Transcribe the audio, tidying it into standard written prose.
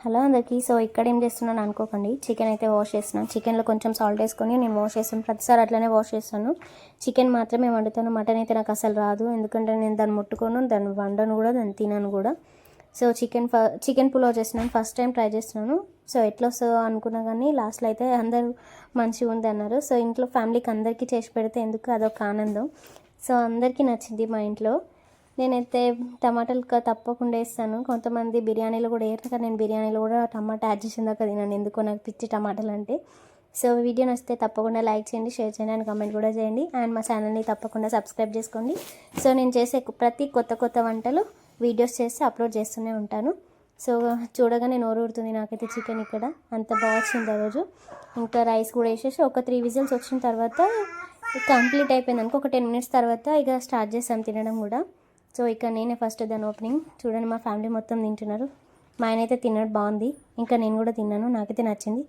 Hello అందరికీ. So ఇక్కడ ఏం చేస్తున్నాను అనుకోకండి, చికెన్ అయితే వాష్ చేస్తున్నాను. చికెన్లో కొంచెం సాల్ట్ వేసుకొని నేను వాష్ చేస్తాను, ప్రతిసారి అట్లనే వాష్ చేస్తాను. చికెన్ మాత్రమే వండుతాను, మటన్ అయితే నాకు అసలు రాదు. ఎందుకంటే నేను దాన్ని ముట్టుకోను, దాన్ని వండను కూడా, దాన్ని తినను కూడా. సో చికెన్ పులావ్ చేస్తున్నాను, ఫస్ట్ టైం ట్రై చేస్తున్నాను. సో ఎట్లా వస్తుందో అనుకున్నా కానీ లాస్ట్లో అయితే అందరూ మంచిగా ఉంది అన్నారు. సో ఇంట్లో ఫ్యామిలీకి అందరికీ చేసి పెడితే ఎందుకు అదొక ఆనందం. సో అందరికీ నచ్చింది మా ఇంట్లో. నేనైతే టమాటాలు తప్పకుండా వేస్తాను. కొంతమంది బిర్యానీలో కూడా వేయరు, కానీ నేను బిర్యానీలో కూడా టమాటా యాడ్ చేసిన దాకా తినాను, ఎందుకో నాకు పిచ్చి టమాటాలు అంటే. సో వీడియో నచ్చితే తప్పకుండా లైక్ చేయండి, షేర్ చేయండి అండ్ కామెంట్ కూడా చేయండి. అండ్ మా ఛానల్ని తప్పకుండా సబ్స్క్రైబ్ చేసుకోండి. సో నేను చేసే ప్రతి కొత్త వంటలు వీడియోస్ చేసి అప్లోడ్ చేస్తూనే ఉంటాను. సో చూడగానే నోరు ఊరుతుంది నాకైతే. చికెన్ ఇక్కడ అంత బాగా వచ్చింది ఆ రోజు. ఇంకా రైస్ కూడా వేసేసి ఒక 3 విజిల్స్ వచ్చిన తర్వాత కంప్లీట్ అయిపోయింది అనుకో. ఒక 10 మినిట్స్ తర్వాత ఇక స్టార్ట్ చేస్తాం తినడం కూడా. సో ఇక్కడ నేనే ఫస్ట్ దాని ఓపెనింగ్. చూడండి, మా ఫ్యామిలీ మొత్తం తింటున్నారు. మా ఆయన అయితే తిన్నాడు, బాగుంది. ఇంకా నేను కూడా తిన్నాను, నాకైతే నచ్చింది.